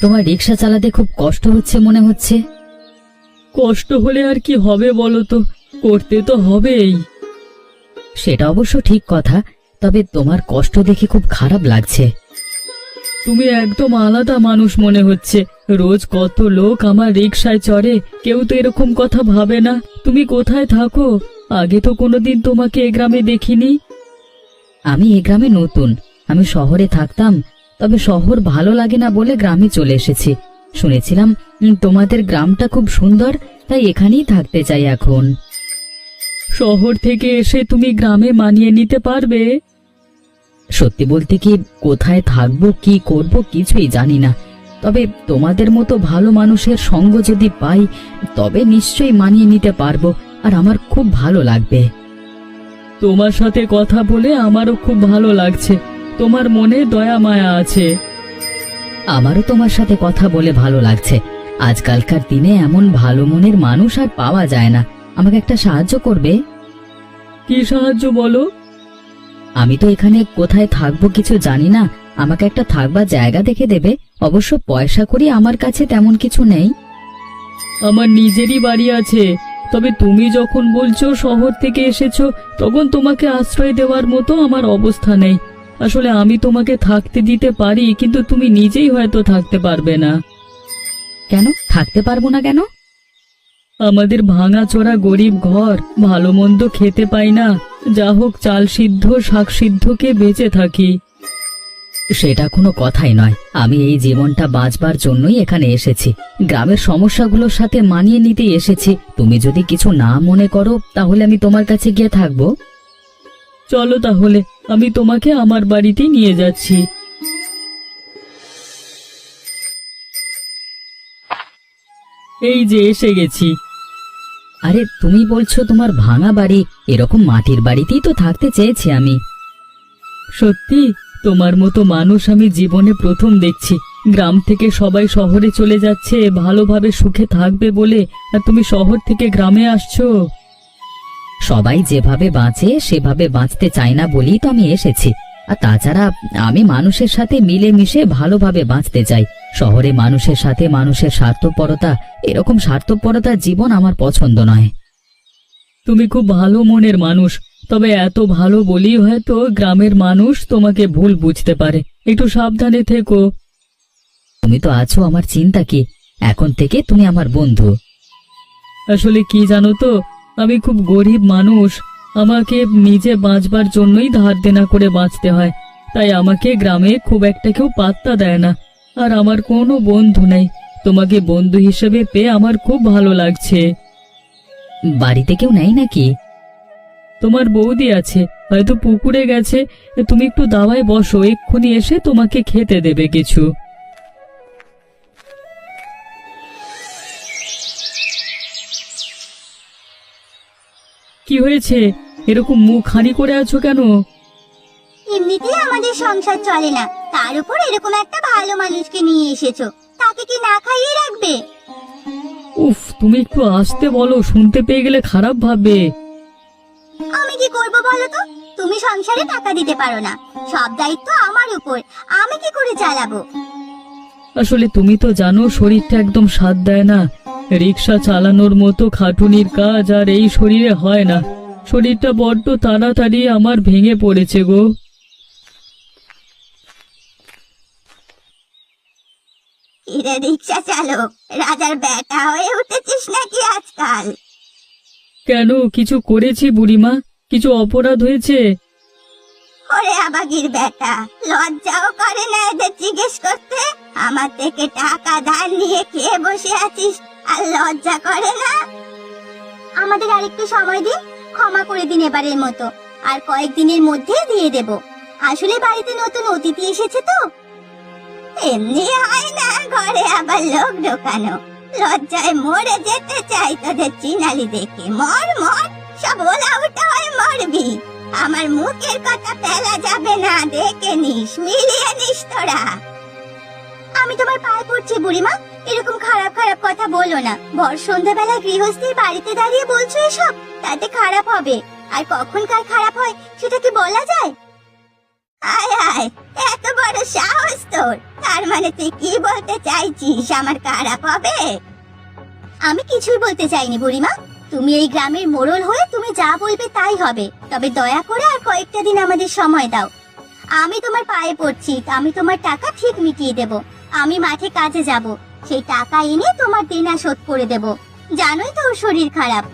তোমার রিক্সা চালাতে খুব কষ্ট হচ্ছে মনে হচ্ছে। কষ্ট হলে আর কি হবে বলো তো, করতে তো হবেই। সেটা অবশ্য ঠিক কথা, তবে তোমার কষ্ট দেখে খুব খারাপ লাগছে। তুমি একদম আলাদা মানুষ মনে হচ্ছে। রোজ কত লোক আমার রিকশায় চড়ে, কেউ তো এরকম কথা ভাবে না। তুমি কোথায় থাকো? আগে তো কোনোদিন তোমাকে এ গ্রামে দেখিনি। আমি এ গ্রামে নতুন, আমি শহরে থাকতাম, তবে শহর ভালো লাগে না বলে গ্রামে চলে এসেছি। শুনেছিলাম তোমাদের গ্রামটা খুব সুন্দর, তাই এখানেই থাকতে চাই এখন। শহর থেকে এসে তুমি গ্রামে মানিয়ে নিতে পারবে? সত্যি বলতে কি, কোথায় থাকবো কি করব কিছুই জানি না, তবে তোমাদের মতো ভালো মানুষের সঙ্গ যদি পাই তবে নিশ্চয়ই মানিয়ে নিতে পারবো, আর আমার খুব ভালো লাগবে। তোমার সাথে কথা বলে আমারও খুব ভালো লাগছে। তোমার মনে দয়া মায়া আছে। আমারও তোমার সাথে কথা বলে ভালো লাগছে। আজকালকার দিনে এমন ভালো মনের মানুষ আর পাওয়া যায় না। আমাকে একটা সাহায্য করবে? কি সাহায্য বলো? আমি তো এখানে কোথায় থাকবো কিছু জানি না, আমাকে একটা থাকবার জায়গা দেখে দেবে। অবশ্য পয়সা করি আমার কাছে তেমন কিছু নেই। আমার নিজেরই বাড়ি আছে, তবে তুমি যখন বলছো শহর থেকে এসেছো, তখন তোমাকে আশ্রয় দেওয়ার মতো আমার অবস্থা নেই। আসলে আমি তোমাকে থাকতে দিতে পারি, কিন্তু তুমি নিজেই হয়তো থাকতে পারবে না। কেন থাকতে পারবো না কেন? আমাদের ভাঙাচোরা গরিব ঘর, ভালো মন্দ খেতে পাই না। যা হোক চাল সিদ্ধ শাক সিদ্ধকে বেঁচে থাকি। সেটা কোনো কথাই নয়। আমি এই জীবনটা বাঁচবার জন্যই এখানে এসেছি, গ্রামের সমস্যাগুলোর সাথে মানিয়ে নিতেই এসেছি। তুমি যদি কিছু না মনে করো তাহলে আমি তোমার কাছে গিয়ে থাকবো। চলো তাহলে, আমি তোমাকে আমার বাড়িতেই নিয়ে যাচ্ছি। এই যে এসে গেছি। আরে তুমি বলছো তোমার ভাঙা বাড়ি? এরকম মাটির বাড়িতেই তো থাকতে চেয়েছি আমি। সত্যি? তোমার মতো মানুষ আমি জীবনে প্রথম দেখছি। গ্রাম থেকে সবাই শহরে চলে যাচ্ছে ভালোভাবে সুখে থাকবে বলে, আর তুমি শহর থেকে গ্রামে আসছো। সবাই যেভাবে বাঁচে সেভাবে বাঁচতে চায় না বলেই তো আমি এসেছি। আর তাছাড়া আমি মানুষের সাথে মিলেমিশে ভালোভাবে বাঁচতে চাই। শহরে মানুষের সাথে মানুষের স্বার্থপরতা, এরকম স্বার্থপরতার জীবন আমার পছন্দ নয়। তুমি খুব ভালো মনের মানুষ, তবে এত ভালো বলেই হয়তো গ্রামের মানুষ তোমাকে ভুল বুঝতে পারে। একটু সাবধানে থেকো। তুমি তো আছো, আমার চিন্তা কি? এখন থেকে তুমি আমার বন্ধু। আসলে কি জানো তো, আমি খুব গরিব মানুষ। আমাকে নিজে বাঁচবার জন্যই ধার দেনা করে বাঁচতে হয়, তাই আমাকে গ্রামে খুব একটা কেউ পাত্তা দেয় না। আর আমার কোনো বন্ধু নেই। তোমাকে বন্ধু হিসেবে পেয়ে আমার খুব ভালো লাগছে। বাড়িতে কেউ নেই নাকি? তোমার বৌদি আছে, হয়তো পুকুরে গেছে। তুমি একটু দাওয়ায় বসো, এক্ষুনি এসে তোমাকে খেতে দেবে কিছু। কি হয়েছে? এরকম মুখ হানি করে আছো কেন? এমনিতেই আমাদের সংসার চলে না, তার উপর এরকম একটা ভালো মানুষকে নিয়ে এসেছো, তাকে কি না খাইয়ে রাখবে? উফ, তুমি একটু আসতে বলো, শুনতে পেয়ে গেলে খারাপ ভাববে। আমি কি করব বলো তো? তুমি সংসারে টাকা দিতে পারো না, সব দায়িত্ব আমার উপর, আমি কি করে চালাবো? আসলে তুমি তো জানো শরীরটা একদম সাথ দেয় না। রিক্সা চালানোর মতো খাটুনির কাজ আর এই শরীরে হয় না। শরীরটা বড্ড তাড়াতাড়ি আমার ভেঙে পড়েছে গো। কিরে রিক্সা চালক, রাজার বেটা হয়ে উঠেছিস নাকি আজকাল? কেন, কিছু করেছি বুড়িমা? কিছু অপরাধ হয়েছে? ওরে আবাগির বেটা, লজ্জাও করে না এদের জিজ্ঞেস করতে? আমার থেকে টাকা ধার নিয়ে খেয়ে বসে আছিস আর লজ্জা করে না? আমাদের আরেকটু সময় দিন, ক্ষমা করে দিন এবারের মতো, আর কয়েকদিনের মধ্যে দিয়ে দেব। আসলে বাড়িতে নতুন অতিথি এসেছে তো। এমনি হয় না ঘরে আবার লোক ঢোকানো। লজ্জায় মরে যেতে চাই তোদের চিনালি দেখে। মর মর, সব ওলা উঠা হয়ে মরবি। আমার মুখের কথা ফেলা যাবে না, দেখে নিস, মিলিয়ে নিস তোরা। আমি তোমার পায়ে পড়ছি বুড়িমা, এরকম খারাপ খারাপ কথা বলো না। ভর সন্ধ্যাবেলা গৃহস্থীর বাড়িতে দাঁড়িয়ে বলছো এসব, তাতে খারাপ হবে। আর কখন কার খারাপ হয় সেটা কি বলা যায়? আয় আয়, এত বড় সাহস তোর! তার মানে তুই কি বলতে চাইছিস, আমার খারাপ হবে? আমি কিছুই বলতে চাইনি বুড়িমা। তুমি এই গ্রামের মোড়ল হয়ে তুমি যা বলবে তাই হবে, তবে দয়া করে আর কয়েকটা দিন আমাদের সময় দাও। আমি তোমার পায়ে পড়ছি, আমি তোমার টাকা ঠিক মিটিয়ে দেব। আমি মাঠে কাজে যাব, সেই টাকা এনে তোমার দেনা শোধ করে দেব। জানোই তো ওর শরীর খারাপ।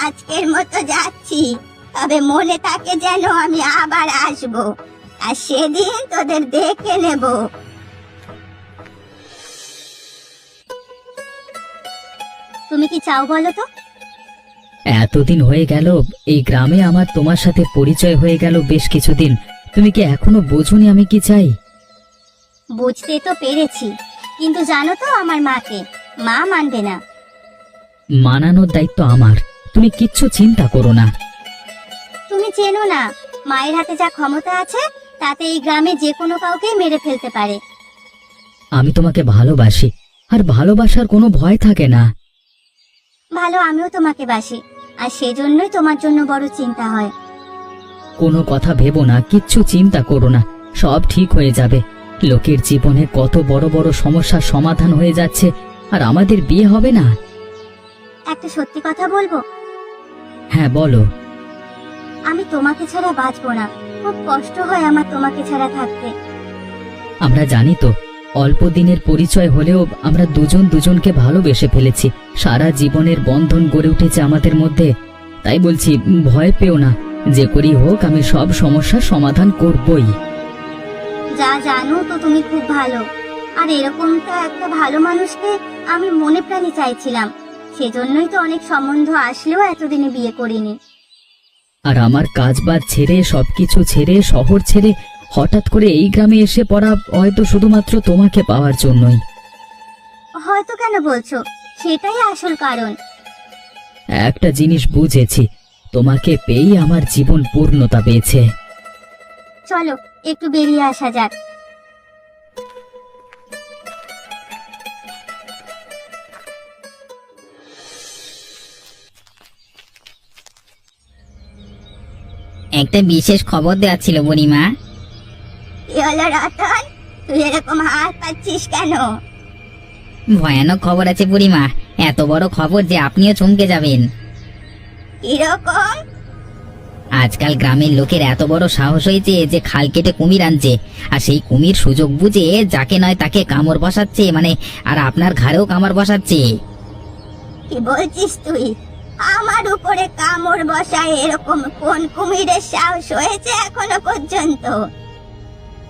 আজকের মতো যাচ্ছি, তবে মনে থাকে যেন আমি আবার আসব, আর সেদিন তোদের দেখে নেব। তুমি কি চাও বলো তো? এতদিন হয়ে গেল এই গ্রামে আমার তোমার সাথে পরিচয় হয়ে গেল বেশ কিছুদিন, তুমি কি এখনো বোঝোনি আমি কি চাই? বুঝতে তো পেরেছি, কিন্তু জানো তো আমার মাকে, মা মানবে না। মানানোর দায়িত্ব আমার, তুমি কিচ্ছু চিন্তা করো না। তুমি চেনো না, মায়ের হাতে যা ক্ষমতা আছে তাতে এই গ্রামে যে কোনো কাউকেই মেরে ফেলতে পারে। আমি তোমাকে ভালোবাসি, আর ভালোবাসার কোনো ভয় থাকে না। ভালো আমিও তোমাকে বাসি, আর সেজন্যই তোমার জন্য বড় চিন্তা হয়। কোনো কথা ভেবো না, কিচ্ছু চিন্তা করো না, সব ঠিক হয়ে যাবে। লোকের জীবনে কত বড় বড় সমস্যার সমাধান হয়ে যাচ্ছে, আর আমাদের বিয়ে হবে না? একটা সত্যি কথা বলবো? হ্যাঁ বলো। আমি তোমাকে ছাড়া বাঁচবো না, খুব কষ্ট হয় আমার তোমাকে ছাড়া থাকতে। আমরা জানি তো, অল্প দিনের পরিচয় হলেও আমরা দুজন দুজনকে ভালোবেসে ফেলেছি, সারা জীবনের বন্ধন গড়ে উঠেছে আমাদের মধ্যে। তাই বলছি, ভয় পেও না, যে করি হোক আমি সব সমস্যার সমাধান করবই। যা জানো তো তুমি খুব ভালো, আর এরকমটা একটা ভালো মানুষকে আমি মনে প্রাণে চাইছিলাম। সেজন্যই তো অনেক সম্বন্ধ আসলেও এতদিনে বিয়ে করিনি। আর আমার কাজবাজ ছেড়ে, সবকিছু ছেড়ে, শহর ছেড়ে হঠাৎ করে এই গ্রামে এসে পড়া হয়তো শুধুমাত্র তোমাকে পাওয়ার জন্যই। হয়তো কেন বলছো? সেটাই আসল কারণ। একটা জিনিস বুঝেছি, তোমাকে পেয়েই আমার জীবন পূর্ণতা পেয়েছে। চলো একটু বেরিয়ে আসা যাক। একটা বিশেষ খবর দেওয়ার ছিল বুড়িমা। কি হলো রতন, তুই এরকম হাত পাচ্ছিস কেন? ভয়ানক খবর আছে বুড়িমা, এত বড় খবর যে আপনিও চমকে যাবেন। কিরকম? আজকাল গ্রামের লোকের এত বড় সাহস হয়েছে যে খাল কেটে কুমির আনছে, আর সেই কুমির সুযোগ বুঝে যাকে নয় তাকে কামড় বসাচ্ছে, মানে আর আপনার ঘাড়েও কামড় বসাচ্ছে। কি বলছিস তুই? আমার উপরে কামড় বসায় এরকম কোন কুমিরের সাহস হয়েছে এখনো পর্যন্ত?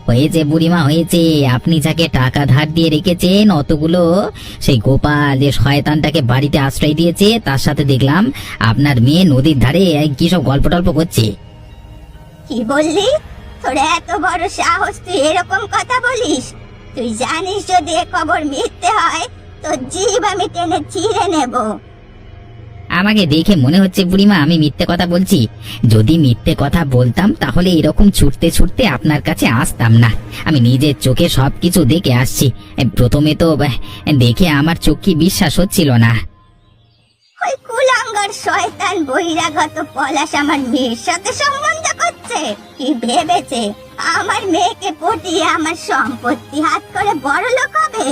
হয়েছে বুড়িমা হয়েছে, আপনি যাকে টাকা ধার দিয়ে রেখেছেন অতগুলো, সেই গোপাল যে শয়তানটাকে বাড়িতে আশ্রয় দিয়েছে, তার সাথে দেখলাম আপনার মেয়ে নদীর ধারে কি সব গল্প টল্প করছে। কি বললি? তোর এত বড় সাহস, তুই এরকম কথা বলিস? তুই জানিস যদি এ খবর মিথ্যে হয় তোর জিভ আমি টেনে ছিঁড়ে নেব। আমাকে দেখে মনে হচ্ছে বুড়িমা আমি মিথ্যে কথা বলছি? যদি মিথ্যে কথা বলতাম তাহলে এরকম ছুটতে ছুটতে আপনার কাছে আসতাম না। আমি নিজের চোখে সবকিছু দেখে আসছি। প্রথমে তো দেখে আমার চোখে বিশ্বাস হচ্ছিল না। ওই কুলাঙ্গার শয়তান বহিরাগত পলাশ আমার মেয়ের সাথে সম্বন্ধ করছে? কি ভেবেছে আমার মেয়েকে পটিয়ে আমার সম্পত্তি হাত করে বড়লোক হবে?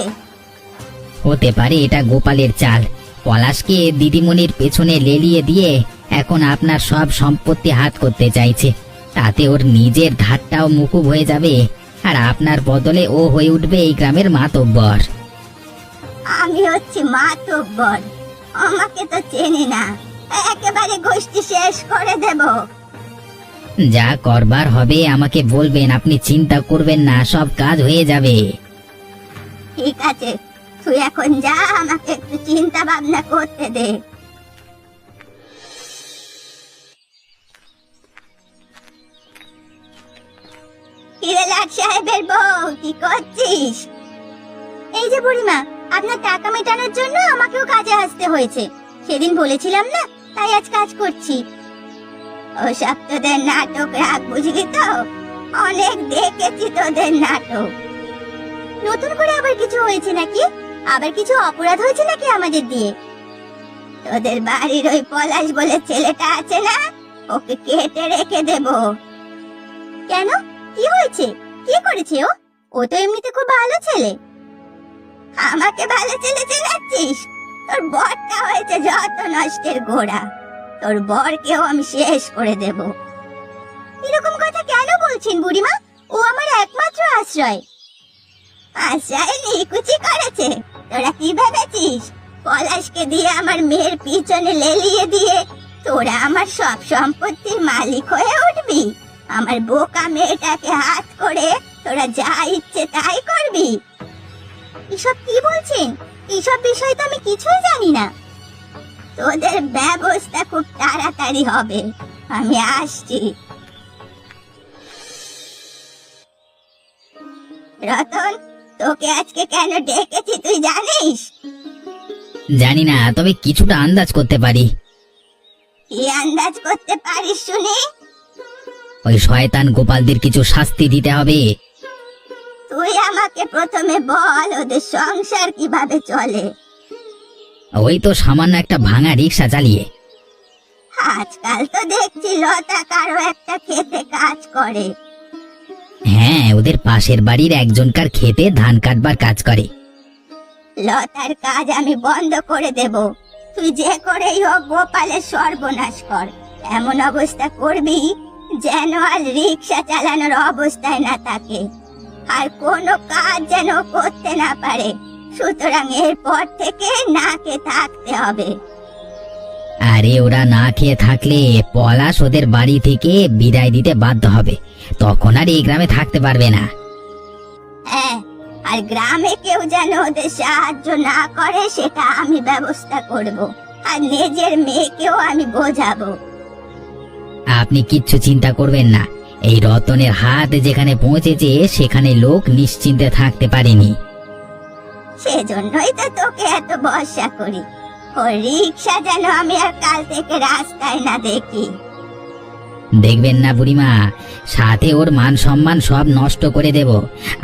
হতে পারে এটা গোপালের চাল, পলাশকে দিদিমণির পেছনে লেলিয়ে দিয়ে এখন আপনার সব সম্পত্তি হাত করতে চাইছে। তাতে ওর নিজের ঘাটটাও মুকুব হয়ে যাবে, আর আপনার বদলে ও হয়ে উঠবে এই গ্রামের মাতব্বর। আমি হচ্ছি মাতব্বর? আমাকে তো চেনে না, একেবারে গোষ্ঠী শেষ করে দেব। যা করবার হবে আমাকে বলবেন, আপনি চিন্তা করবেন না, সব কাজ হয়ে যাবে। ঠিক আছে, তুই এখন যা, আমাকে একটু চিন্তা ভাবনা করতে দে। কিরে লাট সাহেবের বউ, কি করছিস? এই যে বুড়িমা, আপনার টাকা মেটানোর জন্য আমাকেও কাজে আসতে হয়েছে। সেদিন বলেছিলাম না, তাই আজ কাজ করছি। ওসব তোদের নাটক রাখ, বুঝলি তো? অনেক দেখেছি তোদের নাটক। নতুন করে আবার কিছু হয়েছে নাকি? আবার কিছু অপরাধ হয়েছে নাকি আমাদের দিয়ে? তোদের বাড়ির ওই পলাশ বলে ছেলেটা আছে না, ওকে কেটে রেখে দেব। কেন? কি হয়েছে? কি করেছে ও? ও তো এমনিতে খুব ভালো ছেলে। আমাকে ভালো ছেলে চেনাচ্ছিস? তোর বরটা হয়েছে যত নষ্টের গোড়া। তোর বরকেও আমি শেষ করে দেব। এরকম কথা কেন বলছেন বুড়িমা? ও আমার একমাত্র আশ্রয়। আশ্রয় নিকুচি করেছে? তোরা কি ভেবেছিস পলাশকে দিয়ে আমার মেয়ের পিছনে লেলিয়ে দিয়ে তোরা আমার সব সম্পত্তির মালিক হয়ে উঠবি? আমার বোকা মেয়েটাকে হাত করে তোরা যা ইচ্ছে তাই করবি? এসব কি বলছেন? এইসব বিষয় তো আমি কিছুই জানি না। তোদের ব্যবস্থা খুব তাড়াতাড়ি হবে। আমি আসছি। রতন, তোকে আজকে কেন ডেকেছি তুই জানিস? জানি না, তবে কিছুটা আন্দাজ করতে পারি। কি আন্দাজ করতে পারিস শুনি? ওই শয়তান গোপালদের কিছু শাস্তি দিতে হবে। তুই আমাকে প্রথমে বল ওদের সংসার কিভাবে চলে। ওই তো সামান্য একটা ভাঙা রিক্সা চালিয়ে। আজকাল তো দেখছি লতা কারো একটা খেতে কাজ করে। হ্যাঁ, ওদের পাশের বাড়ির একজনকার খেতে ধান কাটবার কাজ করে। লতার কাজ আমি বন্ধ করে দেব। তুই যে করেই হোক গোপালের সর্বনাশ কর। এমন অবস্থা করবি যেন আর রিক্সা চালানোর অবস্থায় না থাকে, আর কোনো কাজ যেন করতে না পারে। সুতরাং এরপর থেকে না খেয়ে থাকতে হবে। আরে ওরা না খেয়ে থাকলে পলাশ ওদের বাড়ি থেকে বিদায় দিতে বাধ্য হবে, তখন আর এই গ্রামে থাকতে পারবে না। হ্যাঁ, আর গ্রামে কেউ যেন ওদের সাহায্য না করে সেটা আমি ব্যবস্থা করব। আর নিজের মেয়েকেও আমি বোঝাবো। আপনি কিচ্ছু চিন্তা করবেন না, এই রতনের হাত যেখানে পৌঁছেছে সেখানে লোক নিশ্চিন্তে থাকতে পারেনি। সেজন্যই তো তোকে এত ভরসা করি। ও রিক্সা যেন আমি আর কাল থেকে রাস্তায় না দেখি। দেখবেন না বুড়িমা, সাথে ওর মান সম্মান সব নষ্ট করে দেব।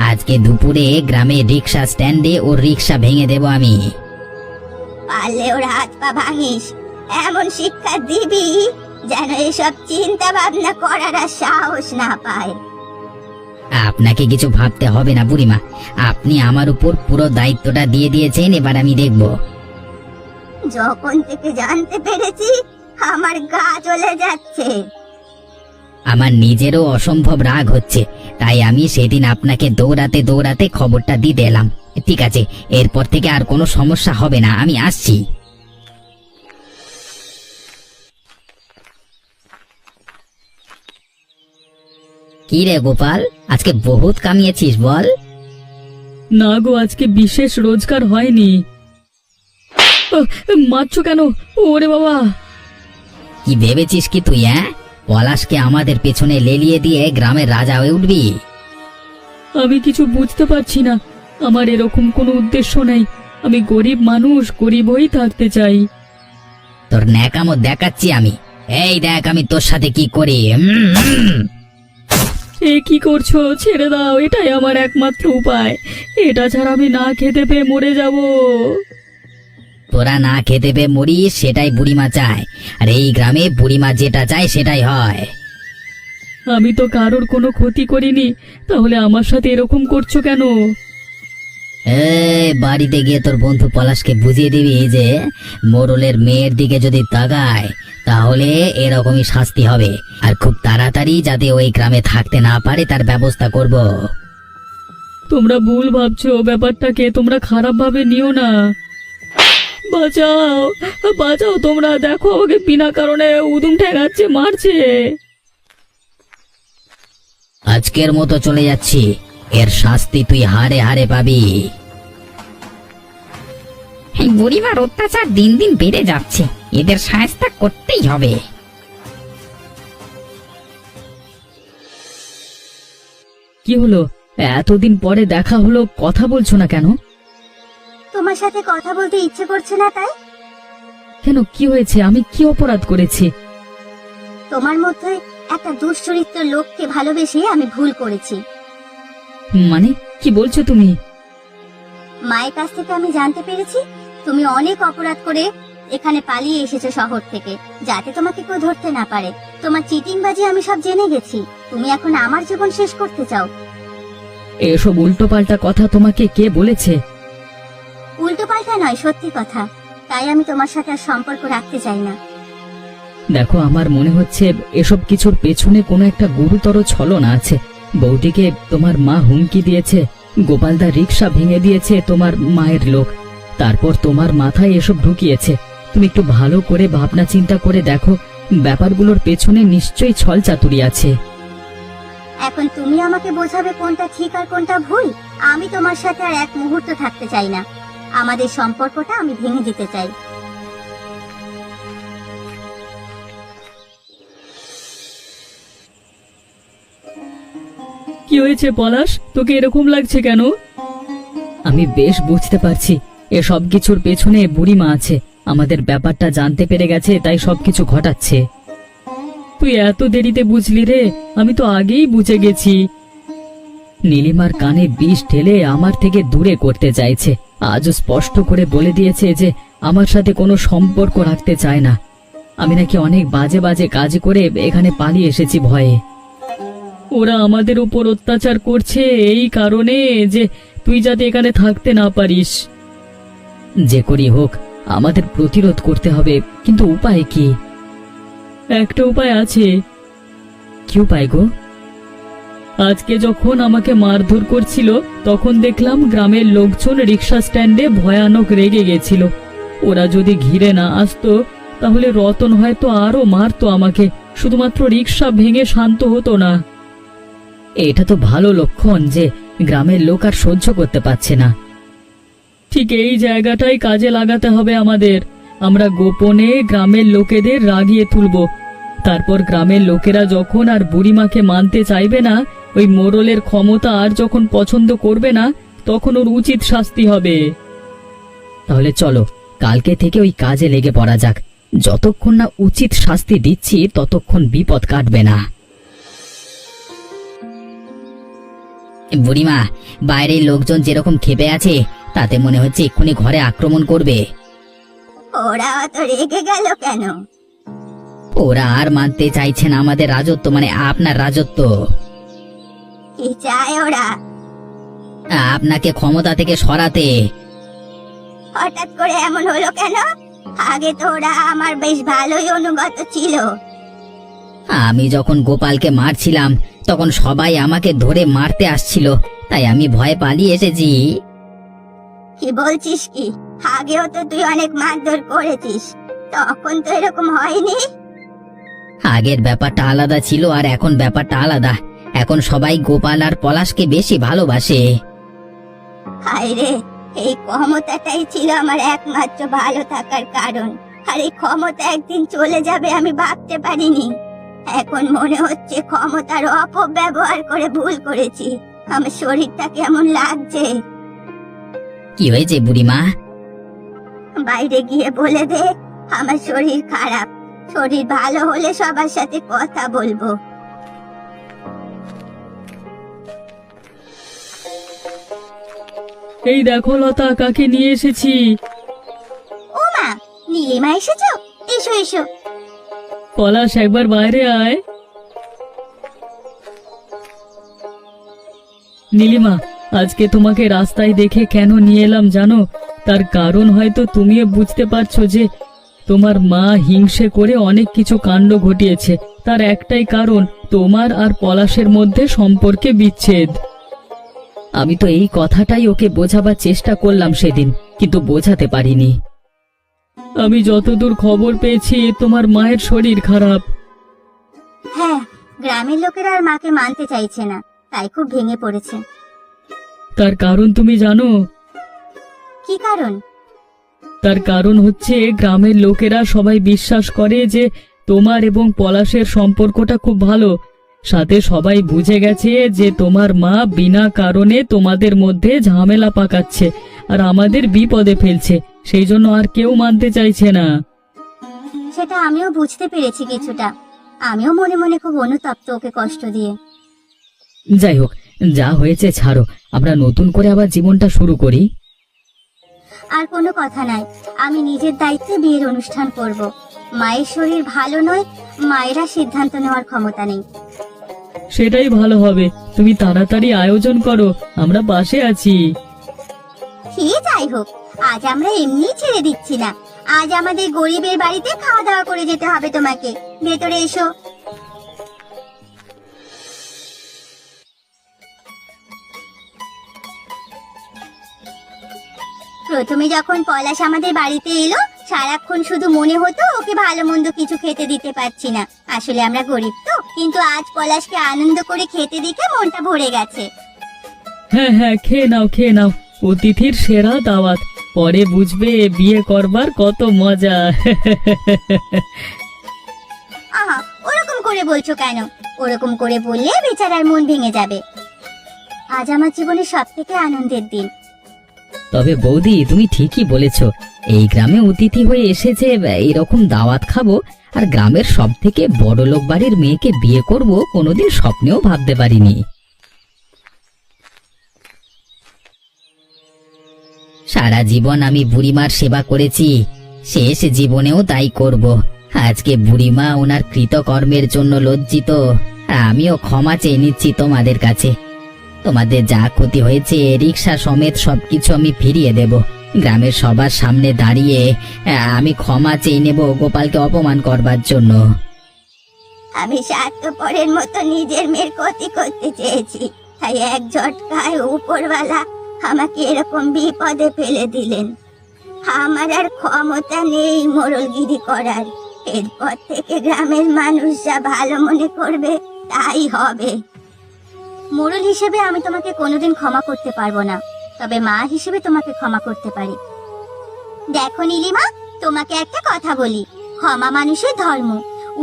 আজকে দুপুরে গ্রামে রিক্সা স্ট্যান্ডে ওর রিক্সা ভেঙে দেব আমি। পারলে ওর হাত পা ভাঙিস, এমন শিক্ষা দিবি যেন এসব চিন্তা ভাবনা করার আর সাহস না পায়। আপনাকে কিছু ভাবতে হবে না বুড়িমা, আপনি আমার উপর পুরো দায়িত্বটা দিয়ে দিয়েছেন, এবার আমি দেখব। যখন থেকে জানতে পেরেছি আমার গা জ্বলে যাচ্ছে। আমার নিজেরও অসম্ভব রাগ হচ্ছে, তাই আমি সেদিন আপনাকে দৌড়াতে দৌড়াতে খবরটা দিতে এলাম। ঠিক আছে, এরপর থেকে আর কোনো সমস্যা হবে না, আমি আসছি। কি রে গোপাল, আজকে বহুত কামিয়েছিস বল। না গো, আজকে বিশেষ রোজগার হয়নি। মারছো কেন? ওরে বাবা! কি ভেবেছিস কি তুই? পলাশকে আমাদের পেছনে লেলিয়ে দিয়ে গ্রামের রাজা হয়ে উঠবি? আমি কিছু বুঝতে পারছি না। আমার এরকম কোনো উদ্দেশ্য নেই। আমি গরিব মানুষ, গরিব হয়েই থাকতে চাই। তোর ন্যাকামো দেখাচ্ছি আমি। এই দেখ আমি তোর সাথে কি করি। এ কি করছো? ছেড়ে দাও, এটাই আমার একমাত্র উপায়। এটা ছাড়া আমি না খেতে পেয়ে মরে যাব। তোরা না খেতে পেয়ে মরিস সেটাই বুড়িমা চায়, আর এই গ্রামে বুড়িমা যেটা চায় সেটাই হয়। আমি তো কারোর কোনো ক্ষতি করিনি, তাহলে আমার সাথে এরকম করছো কেন? বাড়িতে গিয়ে তোর বন্ধু পলাশকে বুঝিয়ে দিবি যে মোড়লের মেয়ের দিকে যদি তাকায় তাহলে এরকমই শাস্তি হবে, আর খুব তাড়াতাড়ি যাতে ওই গ্রামে থাকতে না পারে তার ব্যবস্থা করব। তোমরা ভুল ভাবছো ব্যাপারটাকে, তোমরা খারাপ ভাবে নিও না। বাঁচাও, বাঁচাও তোমরা! দেখো আমাকে বিনা কারণে উদুম ঠেকাচ্ছে, মারছে। আজকের মতো চলে যাচ্ছি, এর শাস্তি তুই হারে হারে পাবি। এই বুড়িমার অত্যাচার দিন দিন বেড়ে যাচ্ছে, এদের শায়েস্তা করতেই হবে। কি হলো? এতদিন পরে দেখা হলো, কথা বলছো না কেন? তোমার সাথে কথা বলতে ইচ্ছে করছে না তাই। কেন, কি হয়েছে? আমি কি অপরাধ করেছি? তোমার মধ্যে একটা দুশ্চরিত্র লোককে ভালোবেসে আমি ভুল করেছি। মানে কি বলছো তুমি? মায়ের কাছ থেকে আমি জানতে পেরেছি তুমি অনেক অপরাধ করে এখানে পালিয়ে এসেছো শহর থেকে, যাতে তোমাকে কেউ ধরতে না পারে। তোমার চিটিংবাজি আমি সব জেনে গেছি। তুমি এখন আমার জীবন শেষ করতে চাও। এসব উল্টোপাল্টা কথা তোমাকে কে বলেছে? উল্টো পাল্টা নয়, সত্যি কথা। তাই আমি তোমার সাথে আর সম্পর্ক রাখতে চাই না। দেখো, আমার মনে হচ্ছে এসব কিছুর পেছনে কোনো একটা গুরুতর ছলনা আছে। বৌদিকে তোমার মা হুমকি দিয়েছে, গোপালদা রিক্সা ভেঙে দিয়েছে তোমার মায়ের লোক, তারপর তোমার মাথায় এসব ঢুকিয়েছে। তুমি একটু ভালো করে ভাবনা চিন্তা করে দেখো, ব্যাপারগুলোর পেছনে নিশ্চয়ই ছল চাতুরি আছে। এখন তুমি আমাকে বোঝাবে কোনটা ঠিক আর কোনটা ভুল? আমি তোমার সাথে আর এক মুহূর্ত থাকতে চাই না। আমাদের সম্পর্কটা আমি ভেঙে দিতে চাই। কি হয়েছে পলাশ, তোকে এরকম লাগছে কেন? আমি বেশ বুঝতে পারছি এসব কিছুর পেছনে বুড়িমা আছে। আমাদের ব্যাপারটা জানতে পেরে গেছে, তাই সবকিছু ঘটাচ্ছে। তুই এত দেরিতে বুঝলি রে? আমি তো আগেই বুঝে গেছি। নীলিমার কানে বিষ ঢেলে আমার থেকে দূরে করতে চাইছে। আজও স্পষ্ট করে বলে দিয়েছে যে আমার সাথে কোনো সম্পর্ক রাখতে চায় না। আমি নাকি অনেক বাজে বাজে কাজ করে এখানে পালিয়ে এসেছি ভয়ে। ওরা আমাদের উপর অত্যাচার করছে এই কারণে যে তুই যাতে এখানে থাকতে না পারিস। যে করি হোক, আমাদের প্রতিরোধ করতে হবে, কিন্তু উপায় কি? একটা উপায় আছে। কি উপায় গো? আজকে যখন আমাকে মারধর করছিল, তখন দেখলাম গ্রামের লোকজন রিক্সা স্ট্যান্ডে ভয়ানক রেগে গেছিল। ওরা যদি ঘিরে না আসতো, তাহলে রতন হয়তো আরো মারতো আমাকে। শুধুমাত্র রিক্সা ভেঙে শান্ত হতো না। এটা তো ভালো লক্ষণ যে গ্রামের লোক আর সহ্য করতে পারছে না। ঠিক এই জায়গাটাই কাজে লাগাতে হবে আমাদের। আমরা গোপনে গ্রামের লোকেদের রাগিয়ে তুলব। তারপর গ্রামের লোকেরা যখন আর বুড়িমাকে মানতে চাইবে না, ওই মোড়লের ক্ষমতা আর যখন পছন্দ করবে না, তখন ওর উচিত শাস্তি হবে। তাহলে চলো, কালকে থেকে ওই কাজে লেগে পড়া যাক। যতক্ষণ না উচিত শাস্তি দিচ্ছি, ততক্ষণ বিপদ কাটবে না। বুড়িমা, বাইরের লোকজন যেরকম ক্ষেপে আছে, তাতে মনে হচ্ছে এক্ষুনি ঘরে আক্রমণ করবে। ওরা অত রেগে গেল কেন? ওরা আর মানতে চাইছে না আমাদের রাজত্ব, মানে আপনার রাজত্ব। কি চায় ওরা? আপনাকে ক্ষমতা থেকে সরাতে। হঠাৎ করে এমন হলো কেন? আগে তো ওরা আমার বেশ ভালোই অনুগত ছিল। আমি যখন গোপালকে মারছিলাম, তখন সবাই আমাকে ধরে মারতে আসছিল, তাই আমি ভয়ে পালিয়ে এসেছি। কি বলছিস কি? আগেও তো তুই অনেক মারধর করেছিস, তখন তো এরকম হয়নি। আগের ব্যাপারটা আলাদা ছিল, আর এখন ব্যাপারটা আলাদা। এখন সবাই গোপাল আর পলাশকে বেশি ভালোবাসে। হায় রে, এই ক্ষমতাটাই ছিল আমার একমাত্র ভালো থাকার কারণ। আর এই ক্ষমতা একদিন চলে যাবে আমি ভাবতে পারিনি। এখন মনে হচ্ছে ক্ষমতার অপব্যবহার করে ভুল করেছি। আমার শরীরটা কেমন লাগছে। কি হয়েছে বুড়িমা? বাইরে গিয়ে বলে দে আমার শরীর খারাপ। শরীর ভালো হলে সবার সাথে কথা বলবো। এই দেখো লতা, কাকে নিয়ে এসেছি। ও মা, নীলিমা এসেছো? এসো এসো। পলাশ, একবার বাইরে আয়। নীলিমা, আজকে তোমাকে রাস্তায় দেখে কেন নিয়ে এলাম জানো? তার কারণ হয়তো তুমিও বুঝতে পারছো যে তোমার মা হিংসে করে অনেক কিছু কাণ্ড ঘটিয়েছে। তার একটাই কারণ, তোমার আর পলাশের মধ্যে সম্পর্কে বিচ্ছেদ। আমি তো এই কথাটাই ওকে বোঝাবার চেষ্টা করলাম সেদিন, কিন্তু বোঝাতে পারিনি। আমি যতদূর খবর পেয়েছি, তোমার মায়ের শরীর খারাপ। হ্যাঁ, গ্রামের লোকেরা আর মাকে মানতে চাইছে না, তাই খুব ভেঙে পড়েছে। তার কারণ তুমি জানো? কি কারণ? তার কারণ হচ্ছে গ্রামের লোকেরা সবাই বিশ্বাস করে যে তোমার এবং পলাশের সম্পর্কটা খুব ভালো। সাথে সবাই বুঝে গেছে যে তোমার মা বিনা কারণে তোমাদের মধ্যে ঝামেলা পাকাচ্ছে আর আমাদের বিপদে ফেলছে। সেই জন্য আর কেউ মানতে চাইছে না। সেটা আমিও বুঝতে পেরেছি কিছুটা। আমিও মনে মনে খুব অনুতপ্ত ওকে কষ্ট দিয়ে। যাই হোক, যা হয়েছে ছাড়ো, আমরা নতুন করে আবার জীবনটা শুরু করি। আর কোনো কথা নাই, আমি নিজের দায়িত্বে বিয়ের অনুষ্ঠান করব। মায়ের শরীর ভালো নয়, মায়েরা সিদ্ধান্ত নেওয়ার ক্ষমতা নেই। সেটাই ভালো হবে, তুমি তাড়াতাড়ি আয়োজন করো, আমরা পাশে আছি। সে যাই হোক, আজ আমরা এমনি ছেড়ে দিচ্ছি না। আজ আমাদের গরিবের বাড়িতে খাওয়া দাওয়া করে যেতে হবে তোমাকে। ভেতরে এসো। প্রথমে যখন পলাশ আমাদের বাড়িতে এলো, সারাক্ষণ শুধু মনে হতো ওকে ভালো মন্দ কিছু খেতে দিতে পারছি না। আসলে আমরা গরিব তো, কিন্তু আজ পলাশকে আনন্দ করে খেতে দেখে মনটা ভরে গেছে। হ্যাঁ হ্যাঁ, খেয়ে নাও খেয়ে নাও, অতিথির সেরা দাওয়াত, পরে বুঝবে বিয়ে করবার কত মজা। আহা, ওরকম করে বলছো কেন? ওরকম করে বললে বেচারার মন ভেঙে যাবে। আজ আমার জীবনের সব থেকে আনন্দের দিন। তবে বৌদি, তুমি ঠিকই বলেছ, এই গ্রামে অতিথি হয়ে এসেছে, এরকম দাওয়াত খাবো আর গ্রামের সব থেকে বড় লোক বাড়ির মেয়েকে বিয়ে করব, কোনোদিন স্বপ্নেও ভাবতে পারিনি। সারা জীবন আমি বুড়িমার সেবা করেছি, শেষ জীবনেও তাই করব। আজকে বুড়িমা ওনার কৃতকর্মের জন্য লজ্জিত, আর আমিও ক্ষমা চেয়ে নিচ্ছি তোমাদের কাছে। তোমাদের যা ক্ষতি হয়েছে রিক্সা সমেত সবকিছু আমি ফিরিয়ে দেব। গ্রামের সবার সামনে দাঁড়িয়ে আমি ক্ষমা চেয়ে নেব গোপালকে অপমান করবার জন্য। আমি স্বার্থপরের মতো নিজের মেয়ের ক্ষতি করতে চেয়েছি, তাই এক ঝটকায় উপরওয়ালা আমাকে এরকম বিপদে ফেলে দিলেন। আমার আর ক্ষমতা নেই মোড়লগিরি করার। এরপর থেকে গ্রামের মানুষ যা ভালো মনে করবে তাই হবে। মোড়ল হিসেবে আমি তোমাকে কোনোদিন ক্ষমা করতে পারবো না, তবে মা হিসেবে তোমাকে ক্ষমা করতে পারি। দেখো নীলিমা, তোমাকে একটা কথা বলি, ক্ষমা মানুষের ধর্ম।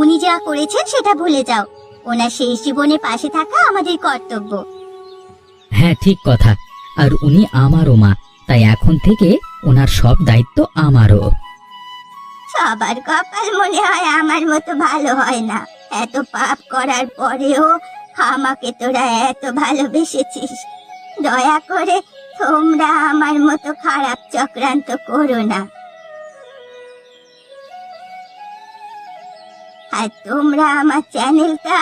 উনি যা করেছেন সেটা ভুলে যাও। ওনার শেষ জীবনে পাশে থাকা আমাদের কর্তব্য। হ্যাঁ, ঠিক কথা। আর উনি আমারও মা, তাই এখন থেকে ওনার সব দায়িত্ব আমারও। সবার কপাল মনে হয় আমার মতো ভালো হয় না। এত পাপ করার পরেও আমাকে তোরা এত ভালোবেসেছিস। দয়া করে তোমরা আমার মতো খারাপ চক্রান্ত করো না। আর তোমরা আমার চ্যানেলটা